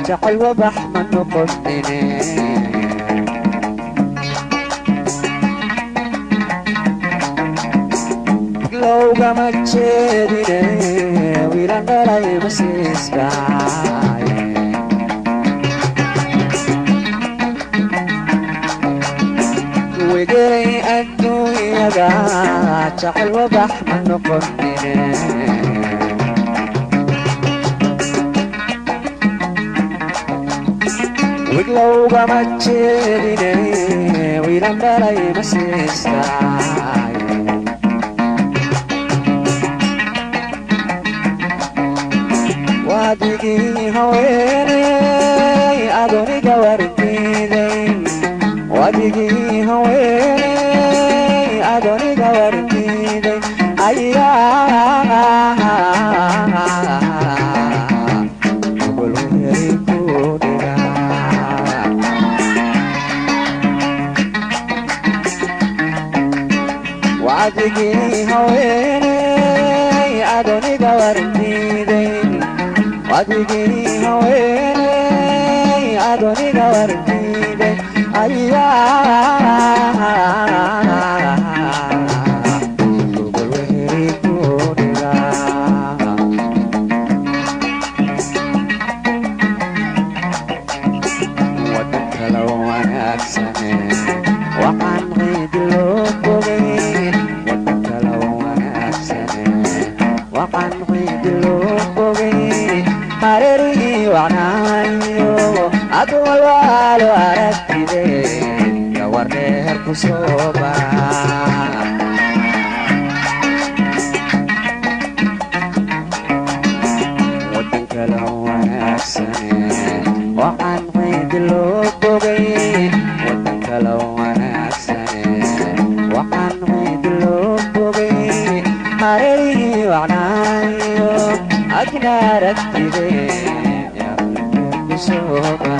جعل وبحمن قدني لو قمت شدني ويلان غلاي مسيسكا وقري الدنيا جعل وبحمن قدني وقلو قمت شدني ويلان غلاي مسيسكا وادقي هويني أدوني قوارتيني وادقي هويني أدوني قوارتيني أيا قولوا يريكوني وادقي هويني أدوني قوارتيني وادقي هويني أدوني قوارتيني أيا قبل وهريكوني ودك لو أنا أكسني وعن غيد اللوبوغي ودك لو أنا أكسني وعن غيد اللوبوغي مرري وعنايو أطول والو أركدي يا ورنير كسوبا ودنك لو أكسني وعن غيد اللوبوغي ودنك لو أكسني وعن غيد اللوبوغي مرري وعنايو أجنا ركدي يا ورنير كسوبا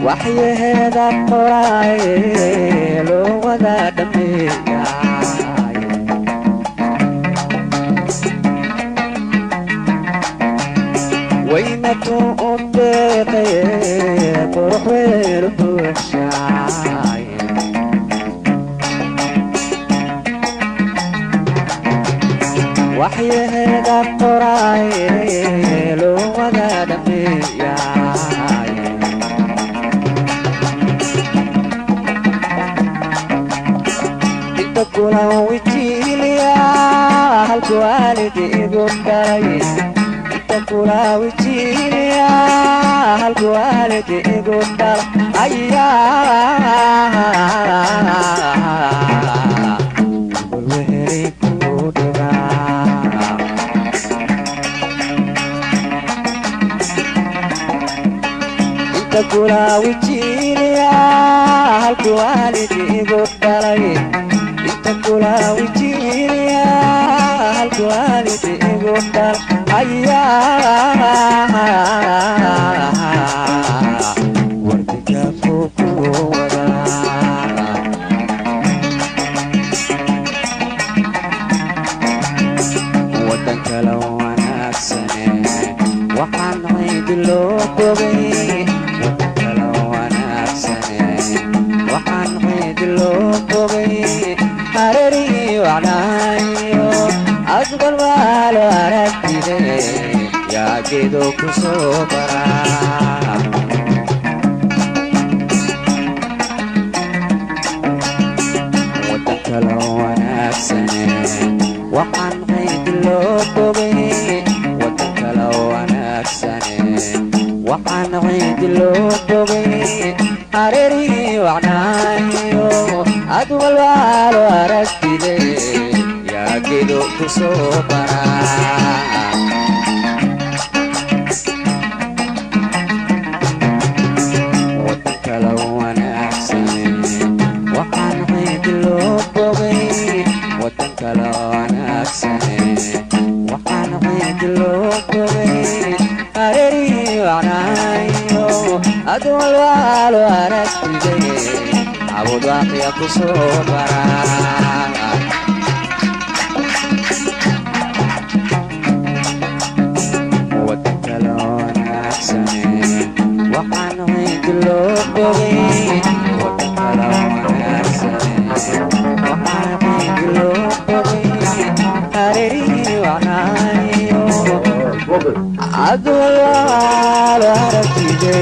وحي هذا الطراي لو وذا دمي وين تؤدي تروح ويرد الشاي وحي هذا الطراي لو وذا دمي كلا وجيليا هالكوالدي قدري انت كلا وجيليا هالكوالدي قدر ايا والوهري كودغا انت كلا وجيليا هالكوالدي قدري كلا وجيليا هالكوالدي قدر أيا وردك فوق ودا ودنك لو أنا أكسني وحن عيد اللوبوغي ودنك لو أنا أكسني وحن عيد اللوبوغي hareerihii wacnaayo asgal waa loo aragtide yaa geedo ku soo baraa kala wanaagsane waxaan qayd loo bogay wadan kala wanaagsane waxaan qayd loo bogay hareerihii wacnaayo ad walbaalo aragtide yaa geedo ku soo baraa wadan kala wanaagsane waxaan qayd loo wadan kala wanaagsane waxaan qayd loo bogay hareerihii wacnaayo ad walbaalo aragtide cabud waaqiya ku soo baraa wadan kala wanaagsane waxaan qayd loo bogay wadan kala wanaagsane waxaan qayd loo bogay hareerihii wacnaayo ad walbaalo aragtide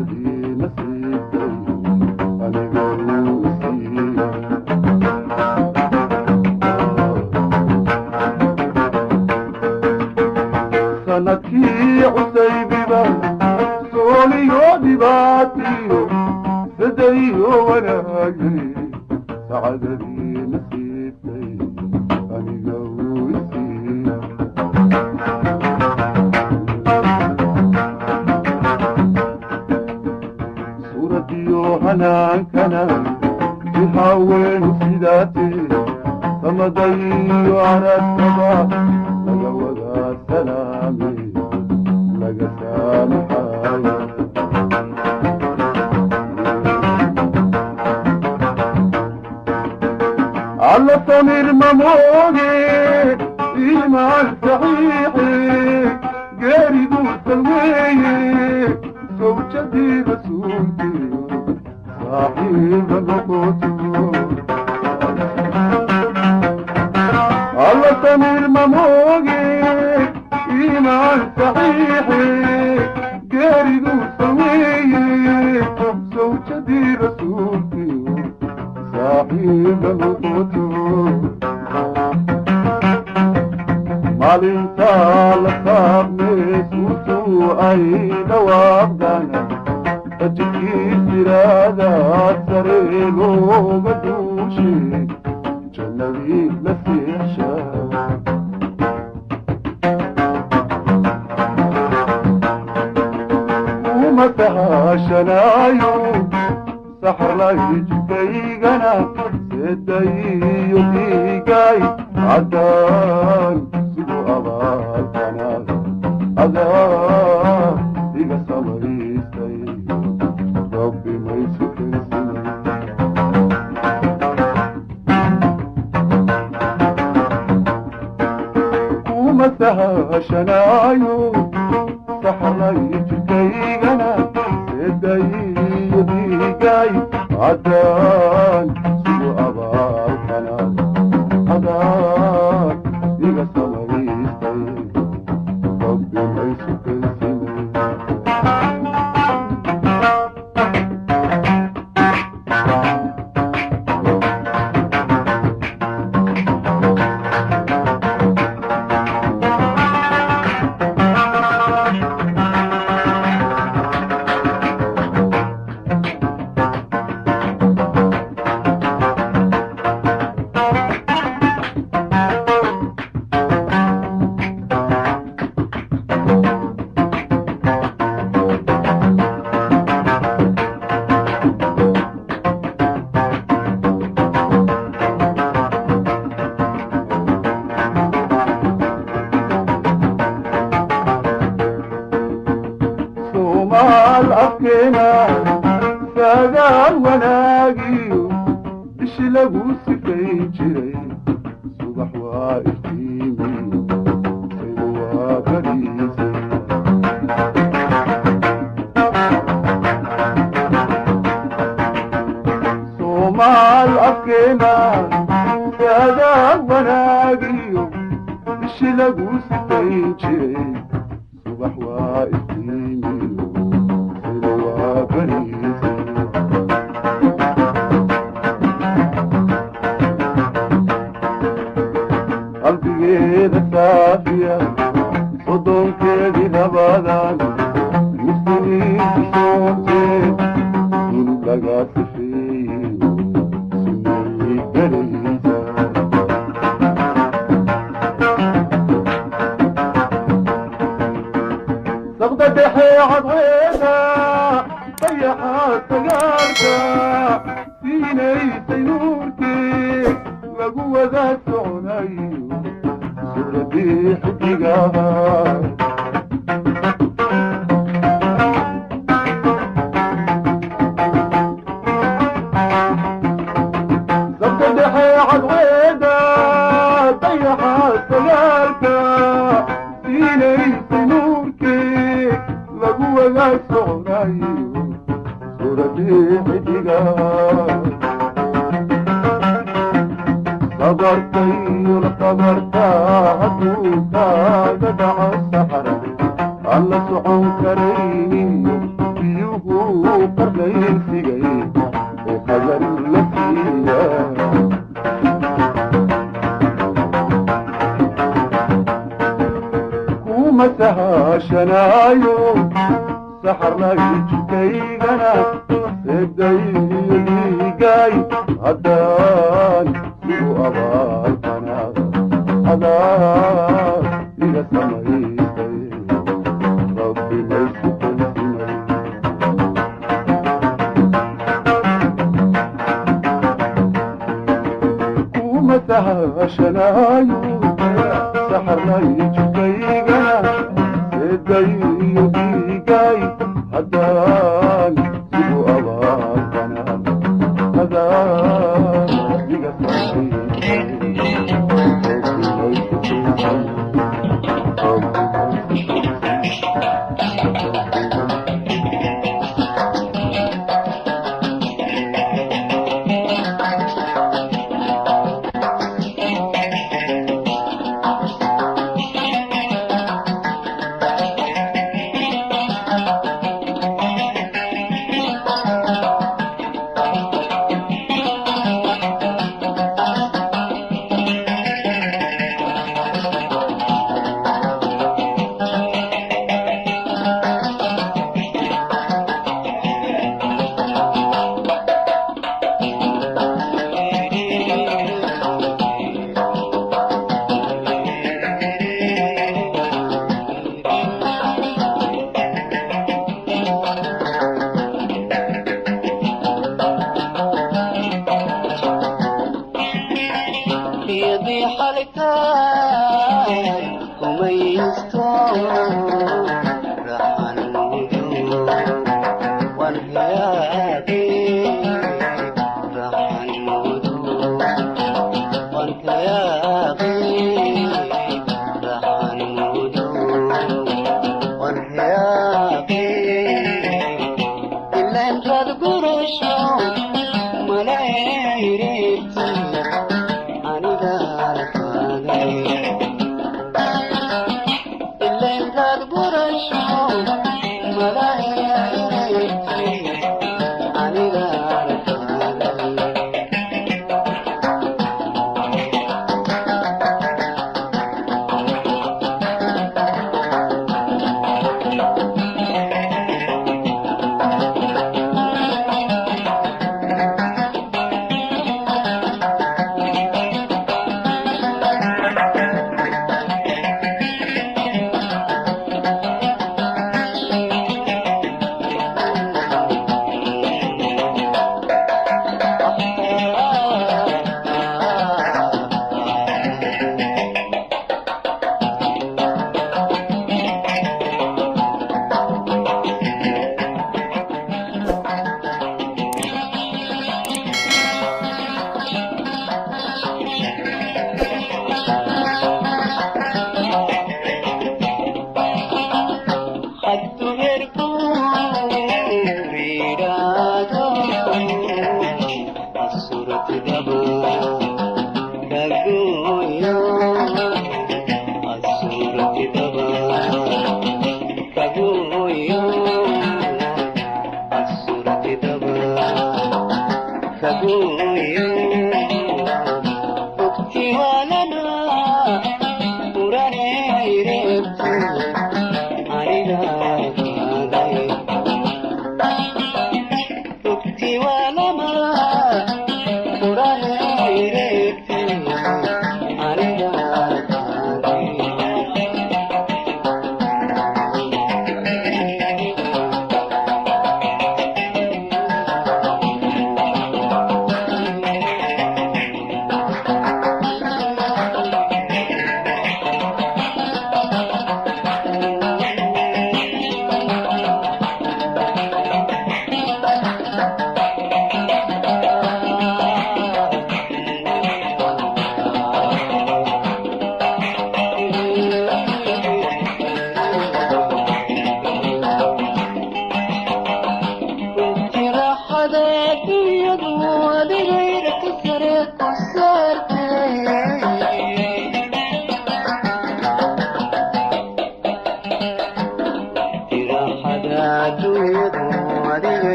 سعددي نصيبتي أنا قوسي سندكي عسيبي سوليو دباتيو سديو وناجي سعددي نصيبتي أنا قوسي هنان كان يحاول سيداتي فمضي على الصباح لقى وذا سلامي لقى سامحاي على صمير مموجي إيمان صحيحي قاري دو سلوي زوجتي رسولتي صاحب الوقوت الله سمير مموجي إيمان صحيحي قارد وسوي زوجتي رسولتي صاحب الوقوت مالين تال صابني سوسو أي دوابدانا أجيكي سرادة سريلو بدوشي جنبي لسيحشا ومسها شنايو سحر لا يجبيغنا سيدي يبيغاي عدان سبو أبالكنا عدان إيغا سمري ربي ما يسكن سنة ومسها شنايو سحر يجتيغنا سيدي يبيقاي عدان سوء أبالكنا عدان إيغا سمريستي ربي ما يسكن سنة الأفكينا ساقال وناقيو إش لقو سفين جري صبح وإفتيمي سيبوا بريسي صوما الأفكينا ساقال وناقيو إش لقو سفين جري صبح وإفتيمي قلبي الصافية صدق كذي نبضان مستني بصوتي من لقى سفين سني بريزة صغدة حي عضينا طيحة سقارتا فيني سينورتي لقوة ذات عني سرتي حقيقها زبط حي عالغيدة طيحة سيارتا سيني سنوركي لقوة ذات عني سرتي حقيقها صبرتي صبرتا هدوكا جدع السحر على صعون كريم بيوه قرنين سيجي خزن لفيا كومتها شنايو سحرنا يجكيغنا سيدي جاي هدان سيو أبالكنا هدان إلى سمعي ربي ليس تنسمي كومتها شنايو سحرنا يجكيغنا سيدي جاي هدان سيو أبالكنا هدان إلى سمعي يضي حركات وميزتهم راح الوجود والحياة راح الوجود والحياة راح الوجود والحياة إلا أنت تقرشهم ملايرتي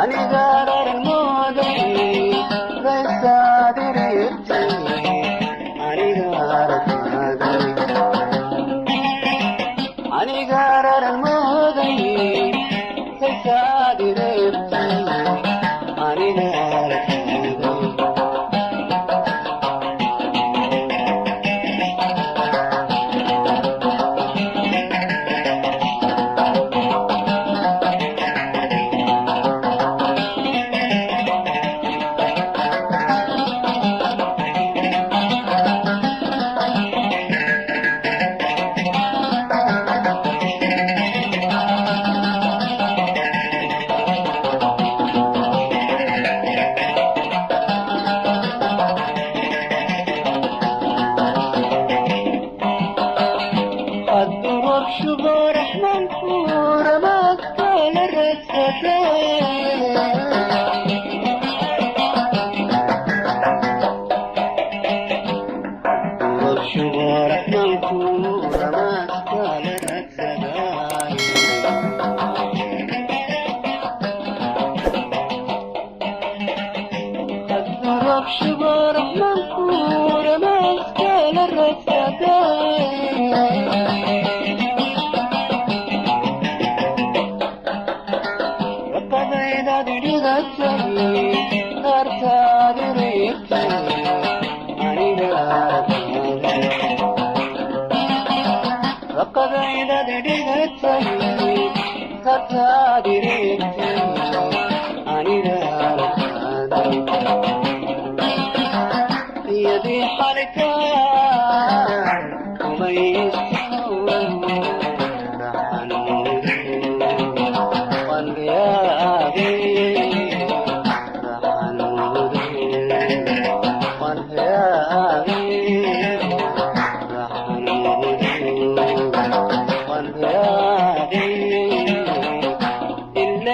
إلا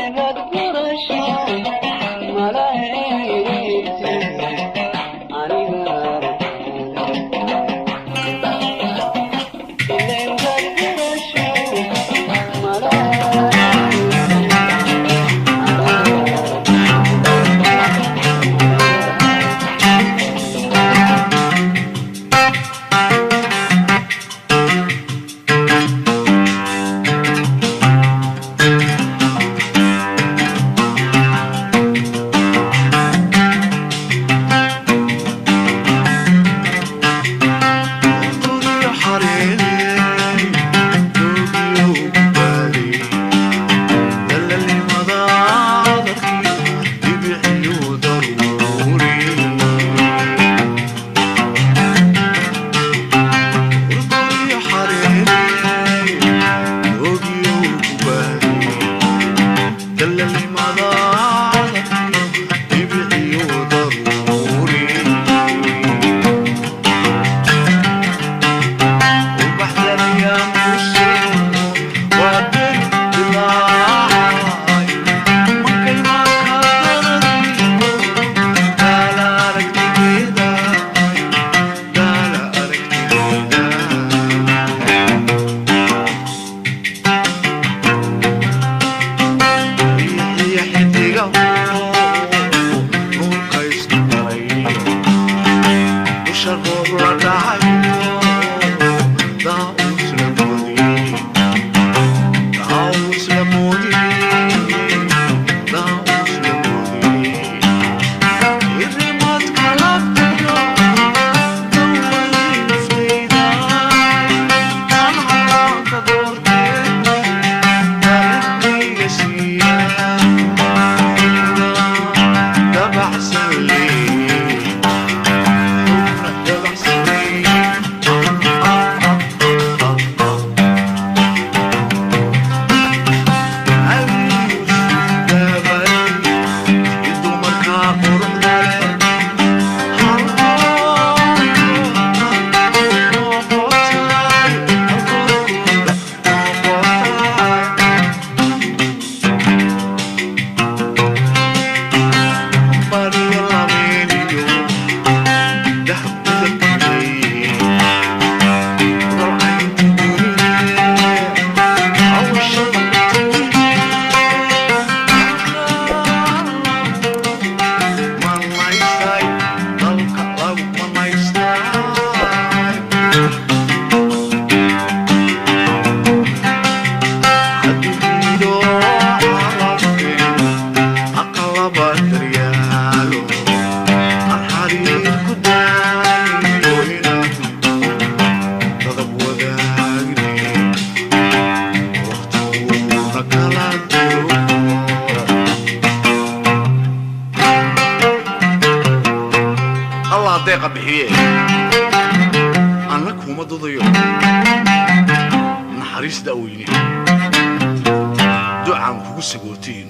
مذكور deeqa bixiye anna kuma dadayo naxariis daaweyne ducaan kugu sagootiin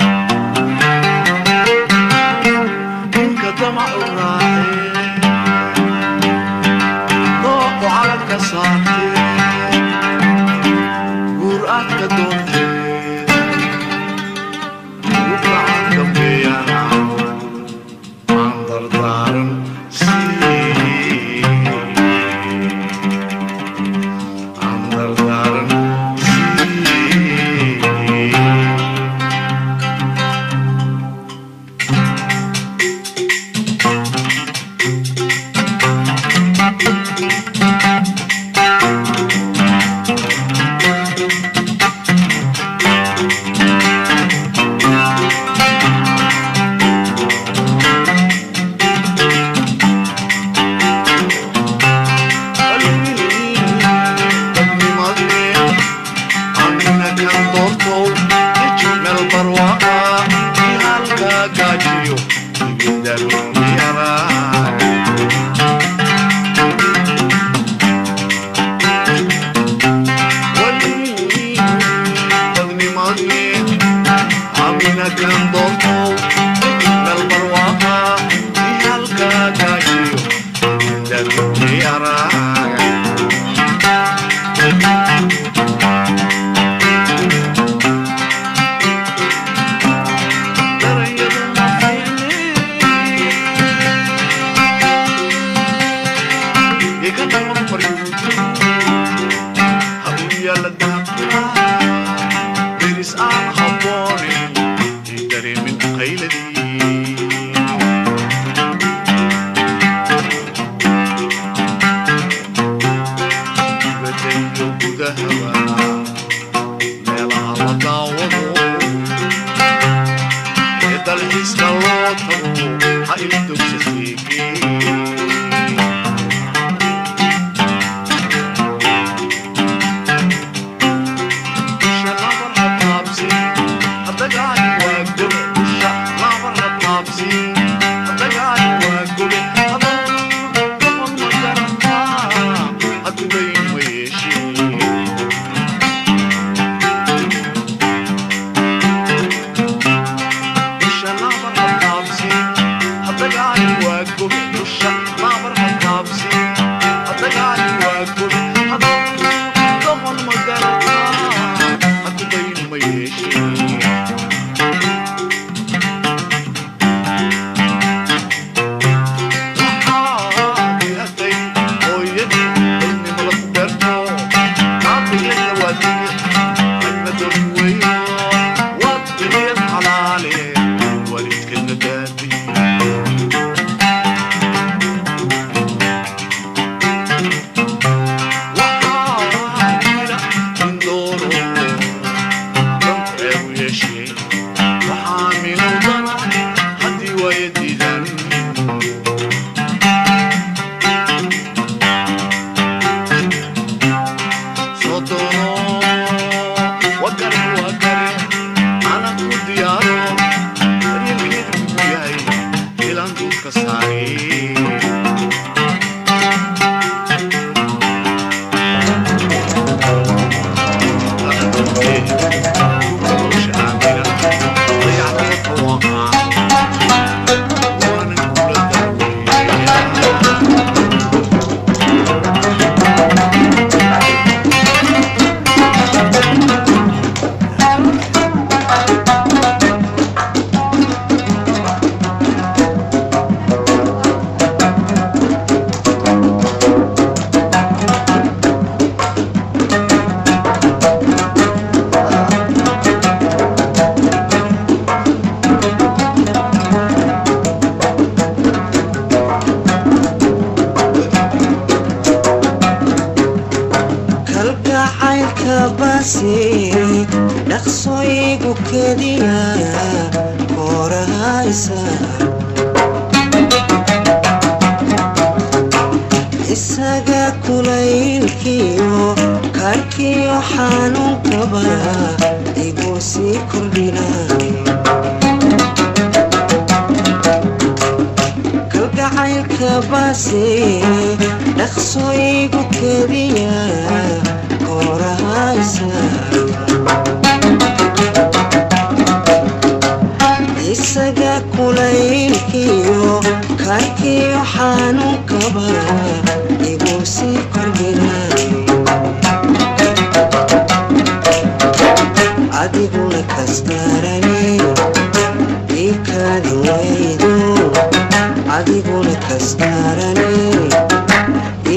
ninka damacu raacee dooqu calanka saartee guur aadka doontee jacaylkabase dhaqsooyigu keliya korahaysa isaga kulaylkiyo karkiyo xanuunkaba igu sii kordhinay adiguna kastarani ikadi waydo adiguna kastarani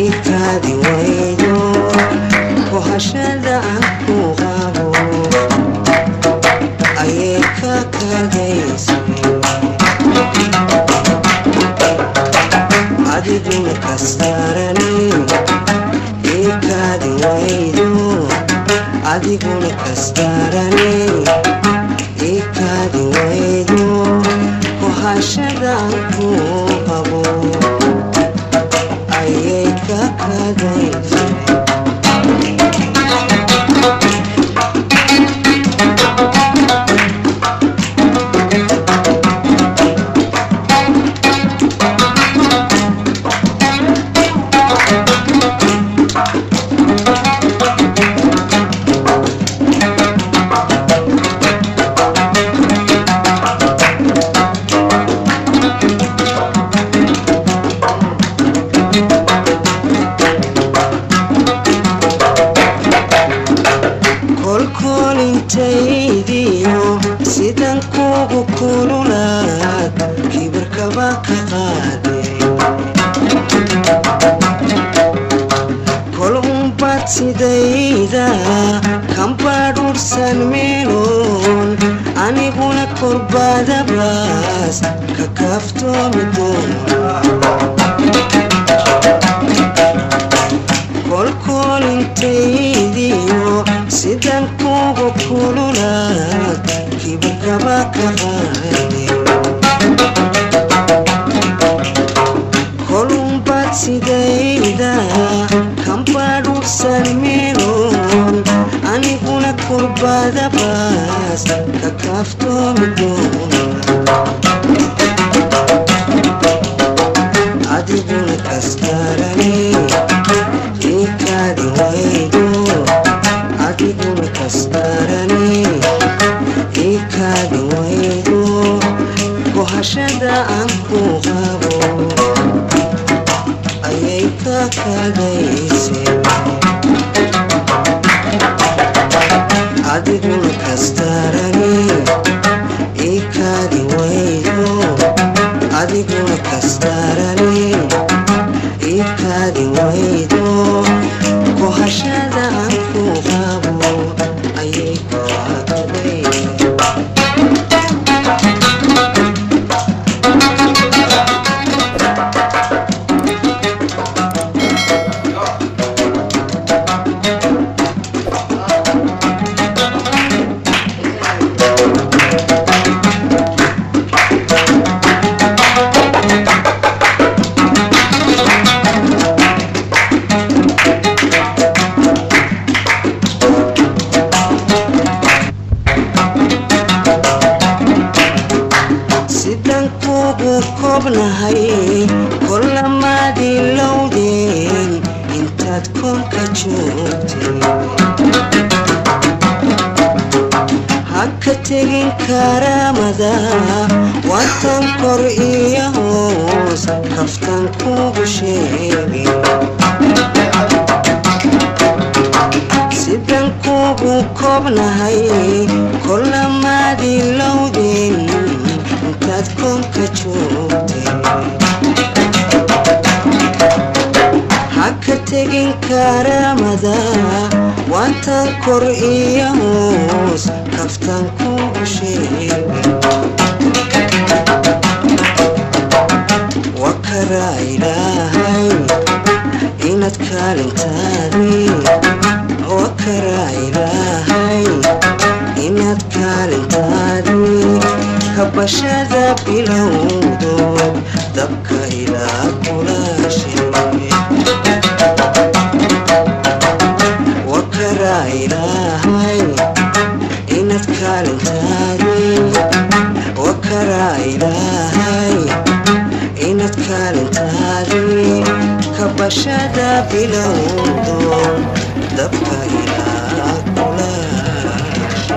ikadi waydo kohashada aan ku qabo ayay ka kagaysay adiguna kastarani ikadi waydo adiguna kastarani ikadi waydo kohashada aan ku qabo ayay ka kagaysay kolkolintaydiyo sidan kugu kululaad kibirkaba ka qaaday kol unbad sidayda kambadhursan meeloon aniguna korbadabaas ka kaaftoomi doona kolkolintaydiyo sidan kugu kululaad kibirkaba ka qaaday kolunbad sidayda kambadhursan meeloon aniguna korbadabaas ka kaaftoomi doona adiguna kastarani ikadi waydo adiguna kastarani ikadi waydo kohashada aan ku qabo ayay ka kagaysay adiguna kastarani ikadi waydo adiguna kastarani ikadi waydo kohashada aan ku qabo ayay ka kagaysay sidan kugu koobnahay kolamaadii lowdeen intaad koonka joogtay ha ka tegin karaamada watan kor iyo hoos kaftan kugu sheegay sidan kugu koobnahay kolamaadii lowdeen intaad koonka joogtay ha ka tegin karaamada watan kor iyo hoos kaftan kugu sheegay wakaraa ilaahay inaad kaalintaadii wakaraa ilaahay inaad kaalintaadii kabashada bilowdo dabka ilaa kulaashay wakaraa ilaahay inaad kaalintaadii wakaraa ilaahay inaad kaalintaadii kabashada bilowdo dabka ilaa kulaashay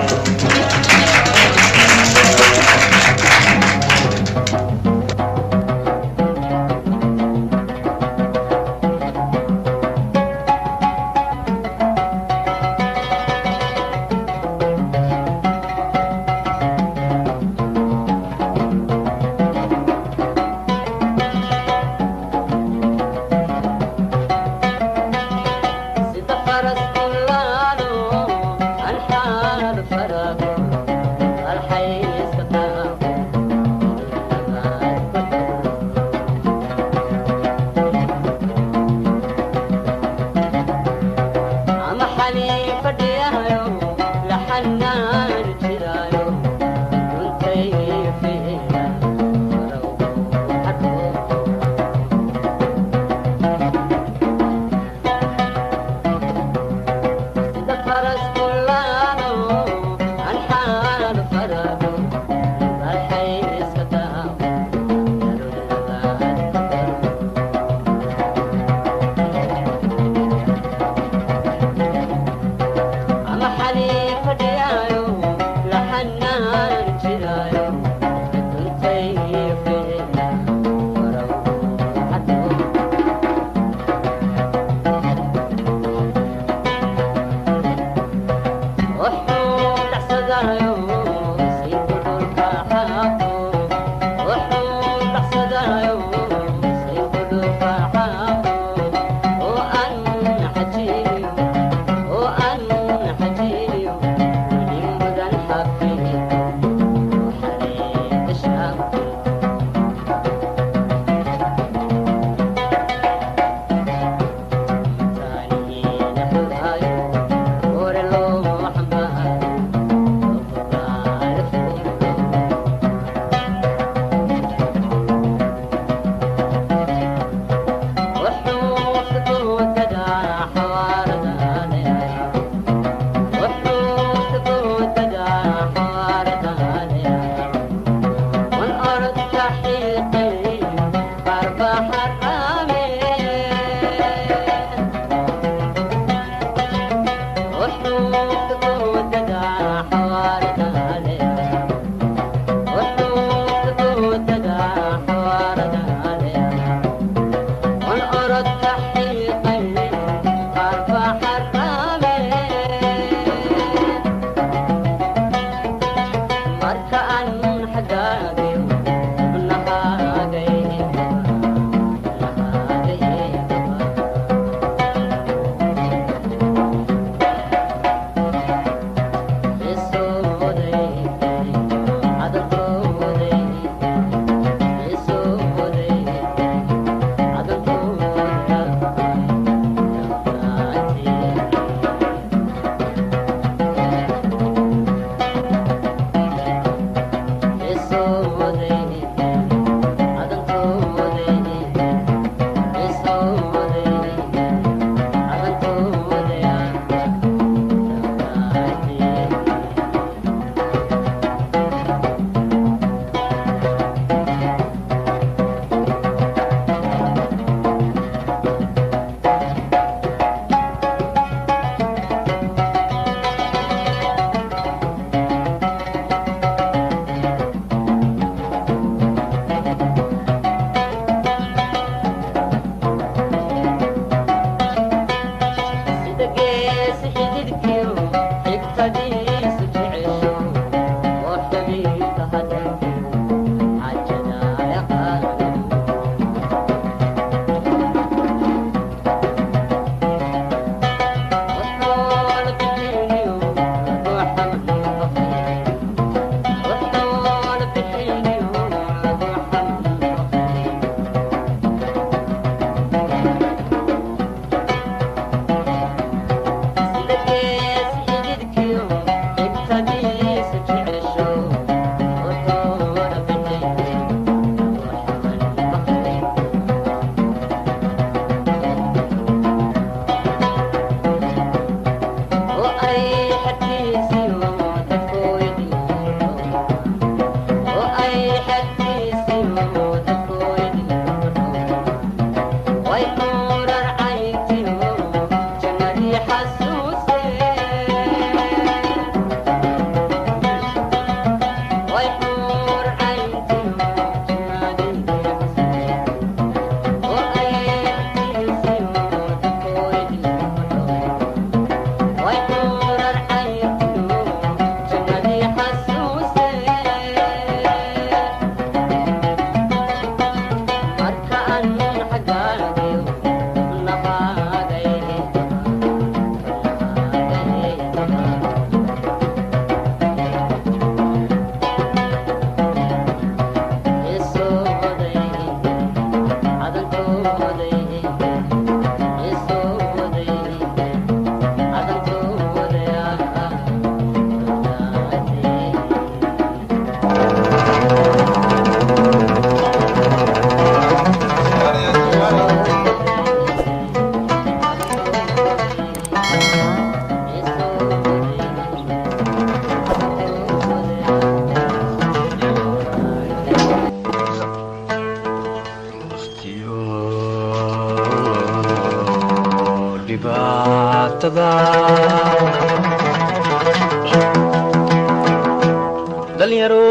dhalinyaro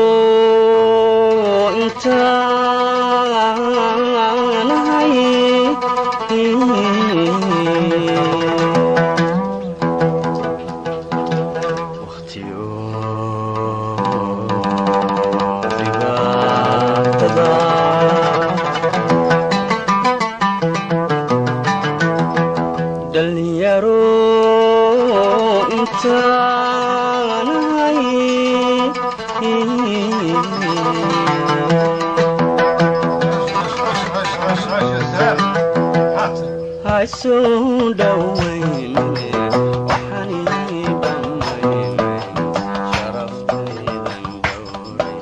intaanahay waqtiyo dhibaatada dhalinyaro intaanahay hayso dhaweyn waxaan ii dhammayn sharaftaydan dhowray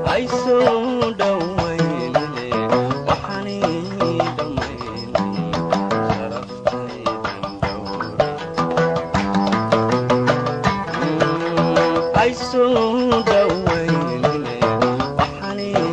hayso dhaweyn waxaan ii dhammayn sharaftaydan dhowray hayso dhaweyn waxaan ii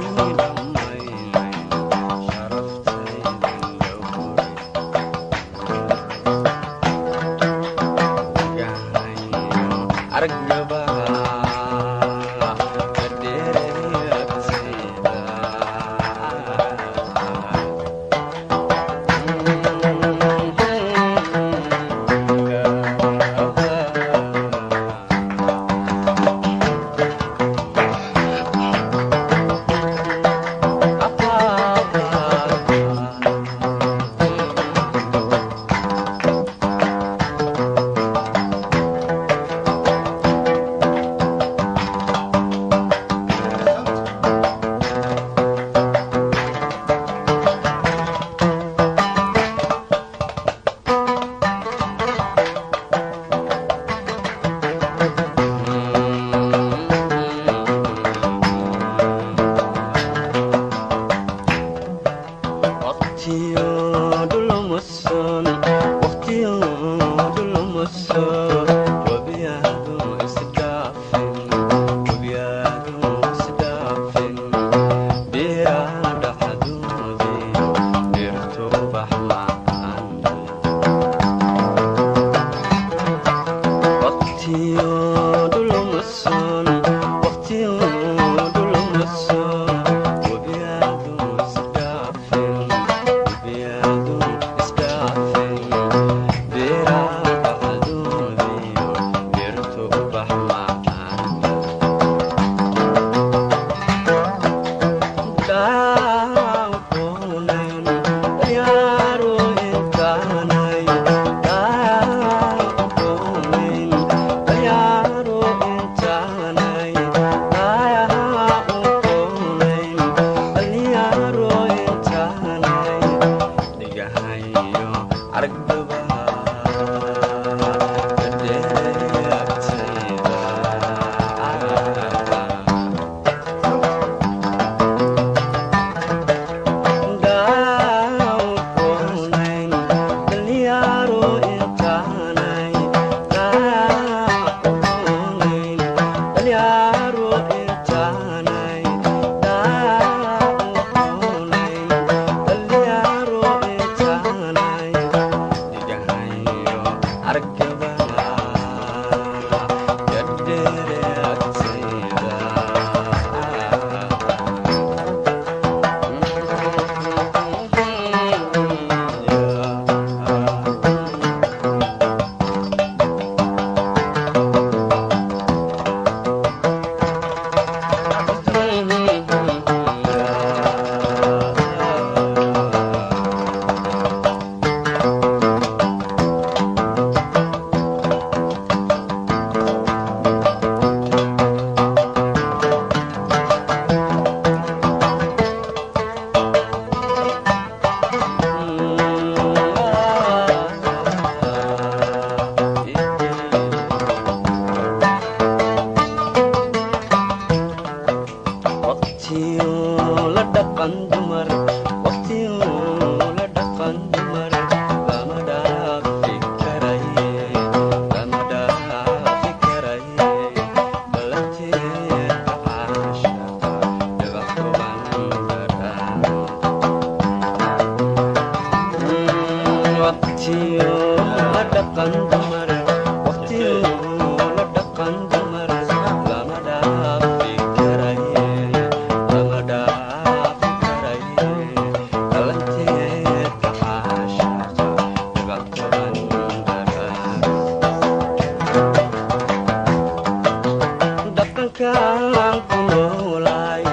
noolaay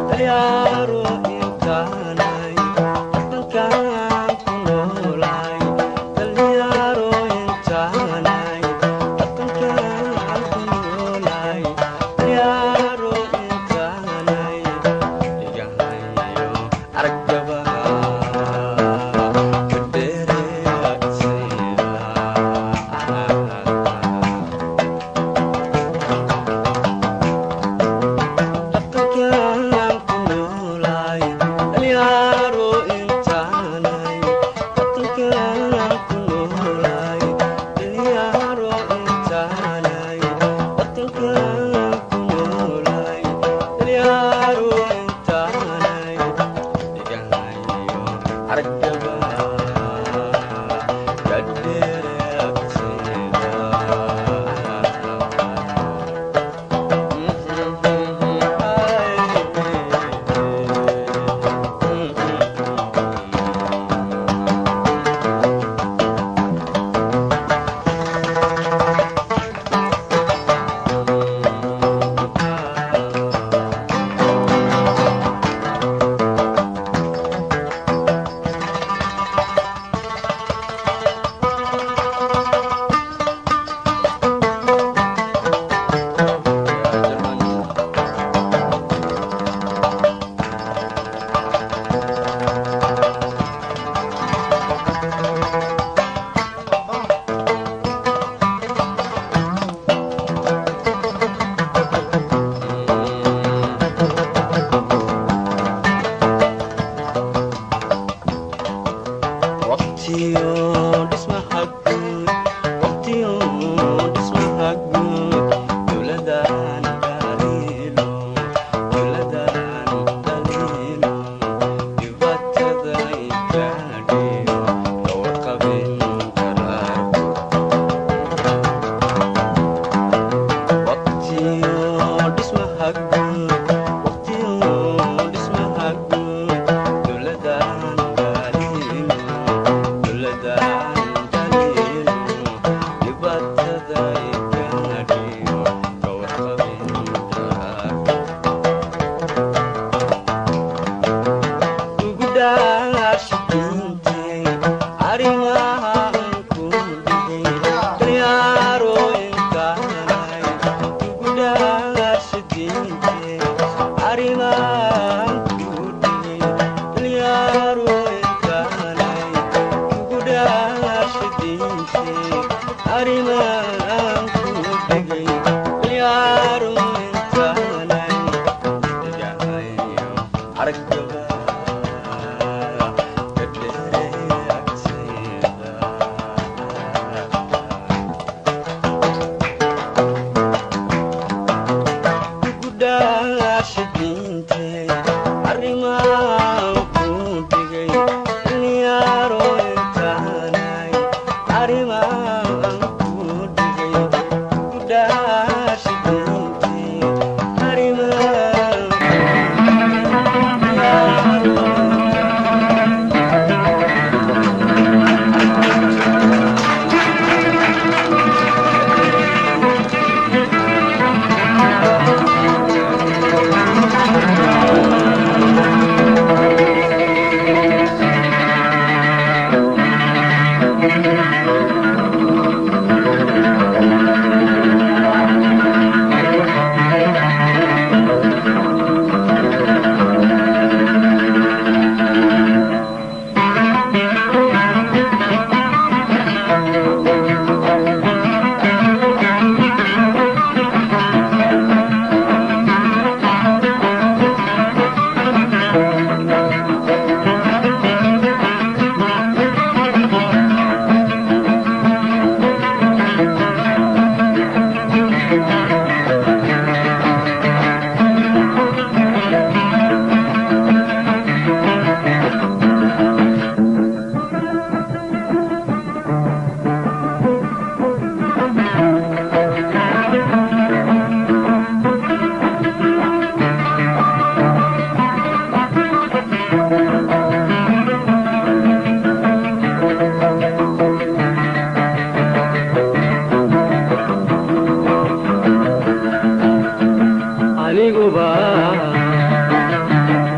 talyaaro intaanay dhaqankaan ku noolaay talyaaro intaanay dhaqankaan ku noolaay talyaaro intaanay dhigahayo araggabaha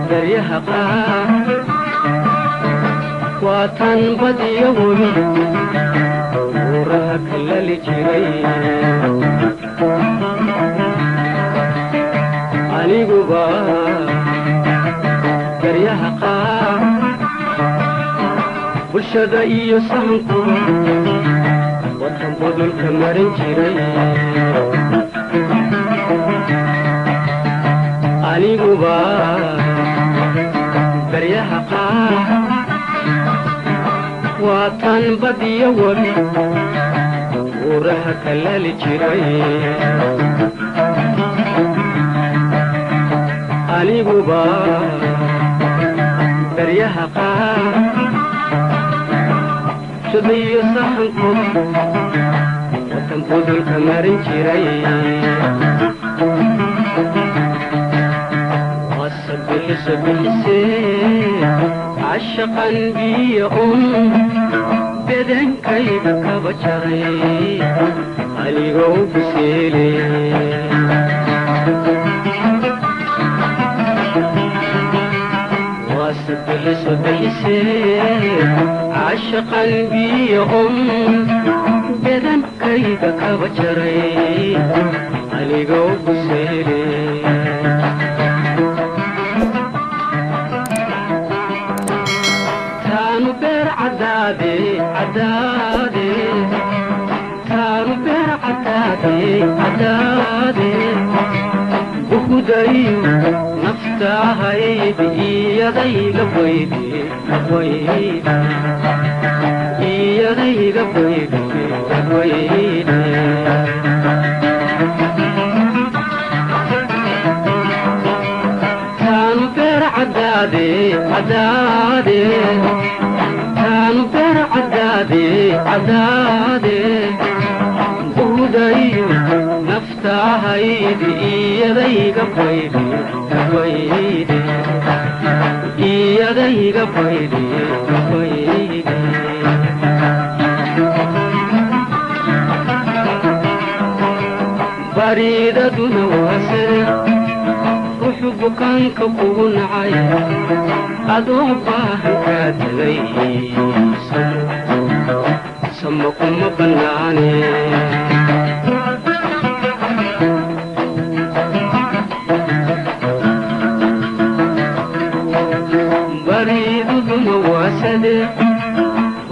daryaha qaar waa tan badiyo webi buuraha kalali jiray aniguba daryaha qaar bulshada iyo sahanku watan budulka marin jiray aniguba daryaha qaar waa tan badiyo webi buuraha kalali jiray aniguba daryaha qaar shubiyo sahanku watan budulka marin jiray wasabixisee cashaqan biyo bedankayga kaba jaray anigoo buseele عاشقا بيهم بدن كيد كبجري أليقو بسيري كانوا بير عدادي عدادي كانوا بير عدادي عدادي بخدايو نفتاهي بإيدي قبيدي قبيدي إيدي قبيدي قبيدي كانوا بير عدادي عدادي كانوا بير عدادي عدادي بخدايو نفتاهي بإيدي قبيدي قبيدي إيدي قبيدي قبيدي بريدة نواسر وحبك أنك قون عين أدوبها كاتلي سمكم بناني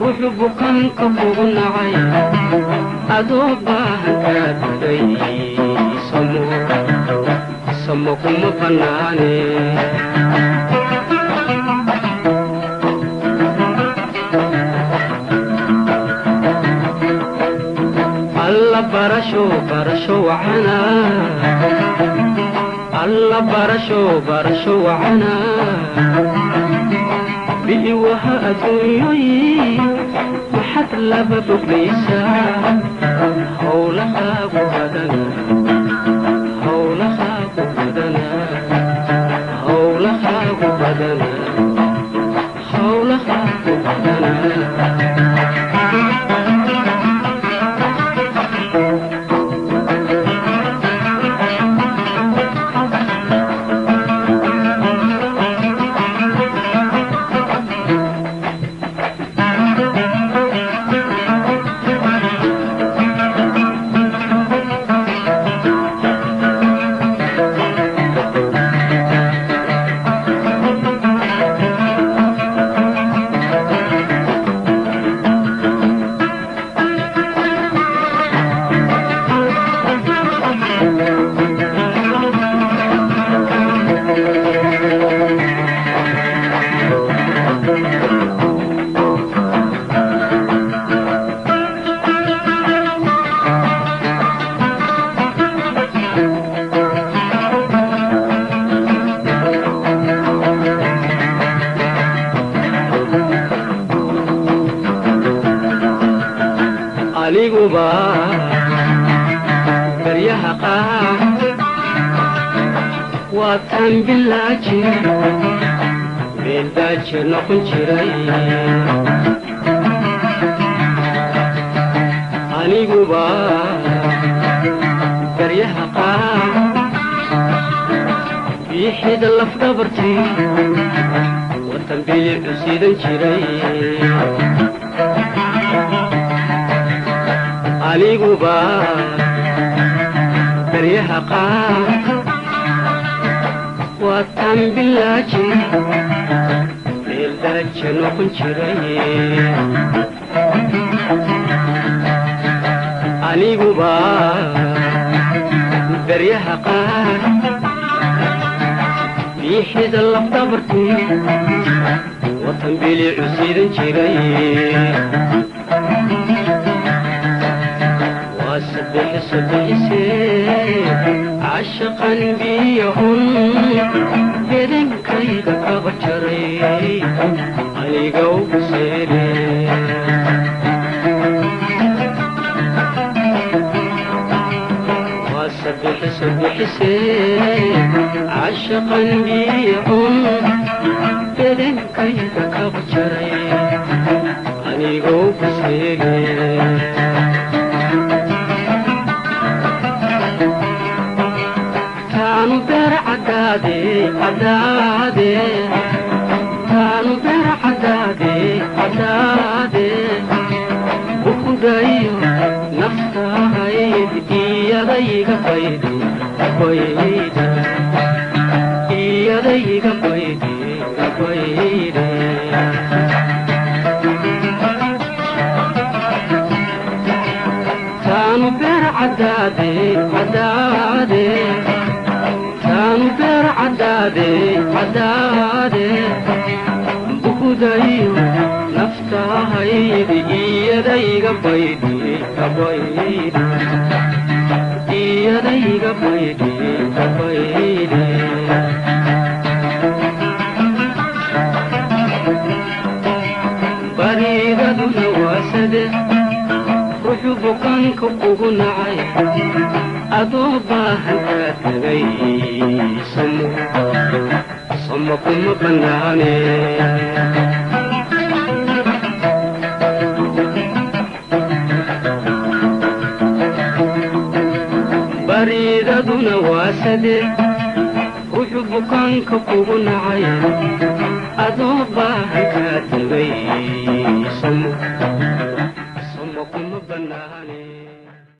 وحبك أنك قون عين أدوبها كاتلي سمكم بناني الله برشو برشو عنا الله برشو برشو عنا بيوها أدوي محت لبب بيسا حولها بدنا حولها بدنا حولها بدنا حولها بدنا aniguba daryaha qaar waa tan bilaaji beeldaaji noqon jiray aniguba daryaha qaar biixid laf dhabartii watan bilicu sidan jiray aniguba baryaha qaar watan bilaaji meel daraja noqon jiray aniguba baryaha qaar biixida laf dhabartii watan bilicu sidan jiray wasbixisee cashaqan biyahun bedankayga kaba jaray aniga ugu seele wasbixisee cashaqan biyahun bedankayga kaba jaray aniga ugu seele taanu beer cadaade ukudayo naftahayd iyadayga baydi iyadayga baydi bayde taanu beer cadaade taanu beer cadaade bukudayo naftahayd iyadayga baydi iyadayga baydi bayde baridaduna waasade ruuxu bukaanka ugu nacay adoo baahan kaa tagay samo kuma bannaane baridaduna waasade ruuxu bukaanka ugu nacay adoo baahan